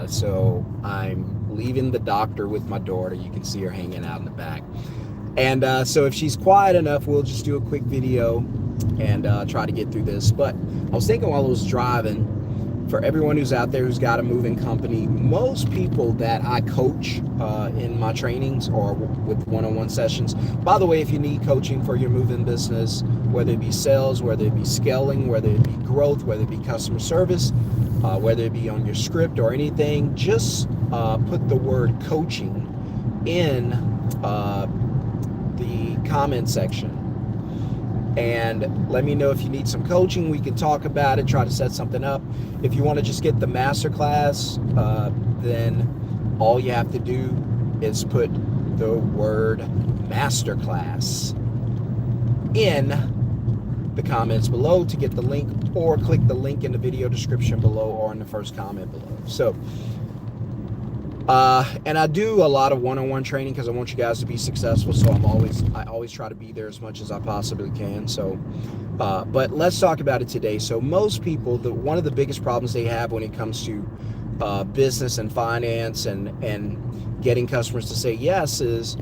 So I'm leaving the doctor with my daughter. You can see her hanging out in the back. And so if she's quiet enough, we'll just do a quick video and try to get through this. But I was thinking while I was driving, for everyone who's out there who's got a moving company, most people that I coach in my trainings or with one-on-one sessions. By the way, if you need coaching for your moving business, whether it be sales, whether it be scaling, whether it be growth, whether it be customer service, whether it be on your script or anything, just put the word coaching in the comment section and let me know if you need some coaching. We can talk about it, try to set something up. If you want to just get the masterclass, then all you have to do is put the word masterclass in the comments below to get the link, or click the link in the video description below or in the first comment below. So and I do a lot of one-on-one training because I want you guys to be successful. So I always try to be there as much as I possibly can. So, but let's talk about it today. So most people, one of the biggest problems they have when it comes to business and finance and getting customers to say yes is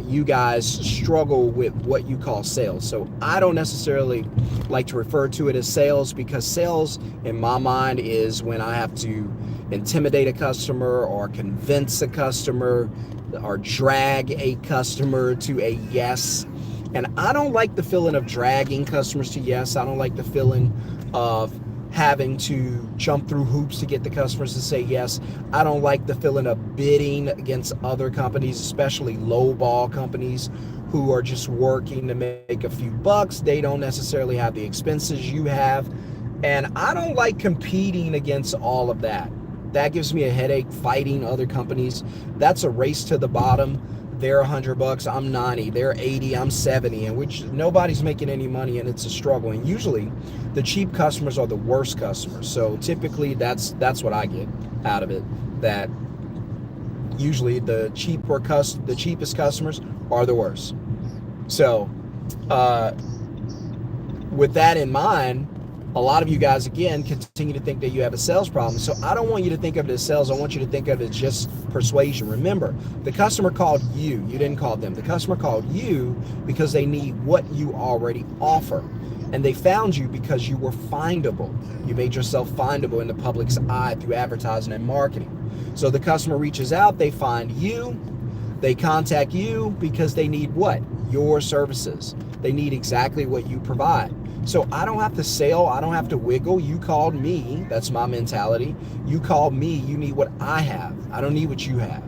you guys struggle with what you call sales. So I don't necessarily like to refer to it as sales, because sales in my mind is when I have to intimidate a customer or convince a customer or drag a customer to a yes. And I don't like the feeling of dragging customers to yes. I don't like the feeling of having to jump through hoops to get the customers to say yes. I don't like the feeling of bidding against other companies, especially lowball companies who are just working to make a few bucks. They don't necessarily have the expenses you have. And I don't like competing against all of that. That gives me a headache, fighting other companies. That's a race to the bottom. They're $100, I'm 90, they're 80, I'm 70, and which nobody's making any money, and it's a struggle. And usually the cheap customers are the worst customers. So typically that's what I get out of it, that usually the cheapest customers are the worst. So with that in mind, a lot of you guys, again, continue to think that you have a sales problem. So I don't want you to think of it as sales. I want you to think of it as just persuasion. Remember, the customer called you. You didn't call them. The customer called you because they need what you already offer. And they found you because you were findable. You made yourself findable in the public's eye through advertising and marketing. So the customer reaches out, they find you, they contact you because they need what? Your services. They need exactly what you provide. So I don't have to sell, I don't have to wiggle. You called me, that's my mentality. You called me, you need what I have. I don't need what you have.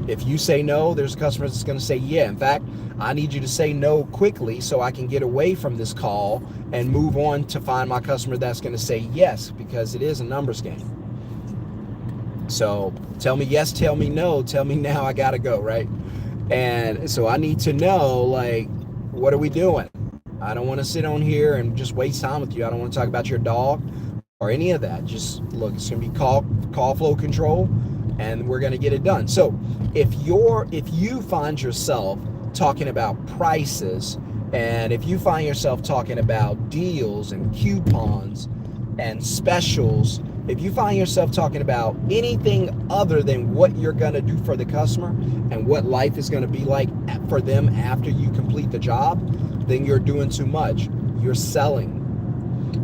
If you say no, there's customers that's gonna say yeah. In fact, I need you to say no quickly so I can get away from this call and move on to find my customer that's gonna say yes, because it is a numbers game. So tell me yes, tell me no, tell me now, I gotta go, right? And so I need to know, like, what are we doing? I don't want to sit on here and just waste time with you. I don't want to talk about your dog or any of that. Just look, it's going to be call flow control, and we're going to get it done. So if you find yourself talking about prices, and if you find yourself talking about deals and coupons and specials, if you find yourself talking about anything other than what you're going to do for the customer and what life is going to be like for them after you complete the job, then you're doing too much. You're selling,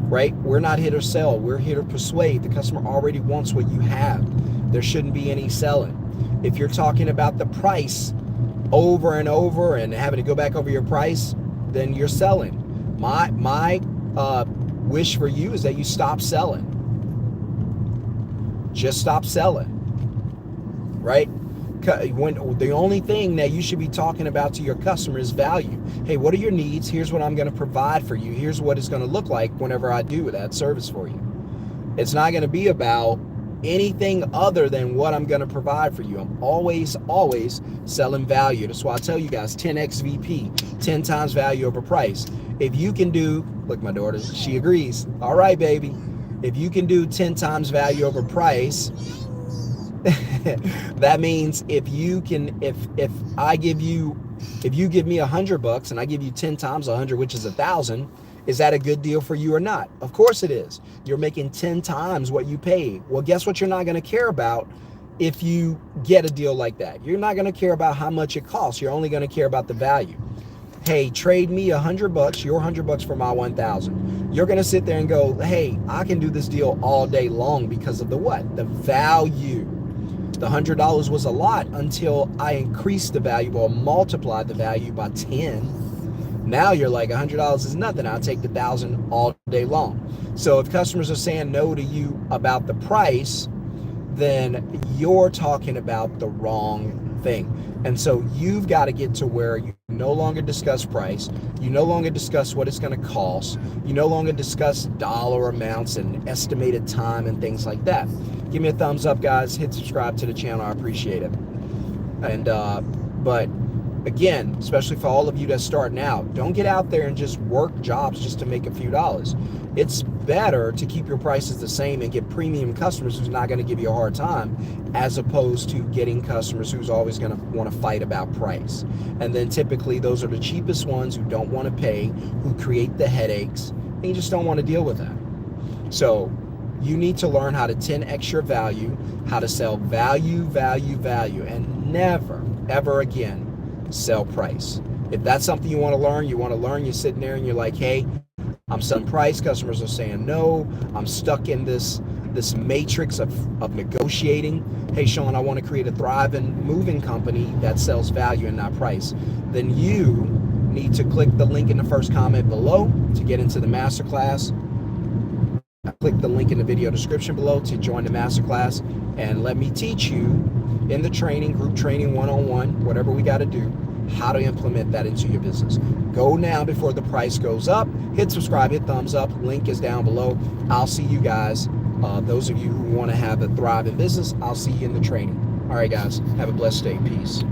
right? We're not here to sell. We're here to persuade. The customer already wants what you have. There shouldn't be any selling. If you're talking about the price over and over and having to go back over your price, then you're selling. My wish for you is that you stop selling. Just stop selling, right? When the only thing that you should be talking about to your customer is value. Hey, what are your needs? Here's what I'm going to provide for you. Here's what it's going to look like whenever I do that service for you. It's not going to be about anything other than what I'm going to provide for you. I'm always selling value. That's why I tell you guys 10x VP, 10 times value over price. If you can do, look, my daughter, she agrees. All right, baby. If you can do 10 times value over price, that means if you give me $100 and I give you 10 times 100, which is 1,000, Is that a good deal for you or not? Of course it is. You're making 10 times what you paid. Well, guess what you're not going to care about if you get a deal like that? You're not going to care about how much it costs. You're only going to care about the value. Hey, trade me $100, your $100 for my 1,000. You're going to sit there and go, hey, I can do this deal all day long because of the what? The value. The $100 was a lot until I increased the value or multiplied the value by 10. Now you're like, $100 is nothing. I'll take the 1,000 all day long. So if customers are saying no to you about the price, then you're talking about the wrong thing. And so you've got to get to where you no longer discuss price. You no longer discuss what it's going to cost. You no longer discuss dollar amounts and estimated time and things like that. Give me a thumbs up, guys. Hit subscribe to the channel. I appreciate it. And, but again, especially for all of you that's starting out, don't get out there and just work jobs just to make a few dollars. It's better to keep your prices the same and get premium customers who's not going to give you a hard time, as opposed to getting customers who's always going to want to fight about price. And then typically those are the cheapest ones who don't want to pay, who create the headaches, and you just don't want to deal with that. So you need to learn how to 10x your value, how to sell value, value, value, and never, ever again sell price. If that's something you want to learn, you're sitting there and you're like, hey, I'm selling price, customers are saying no, I'm stuck in this matrix of negotiating. Hey, Sean, I want to create a thriving moving company that sells value and not price. Then you need to click the link in the first comment below to get into the masterclass. Click the link in the video description below to join the masterclass, and let me teach you in the training, group training, one-on-one, whatever we got to do, how to implement that into your business. Go now before the price goes up. Hit subscribe, hit thumbs up. Link is down below. I'll see you guys. Those of you who want to have a thriving business, I'll see you in the training. All right, guys, have a blessed day. Peace.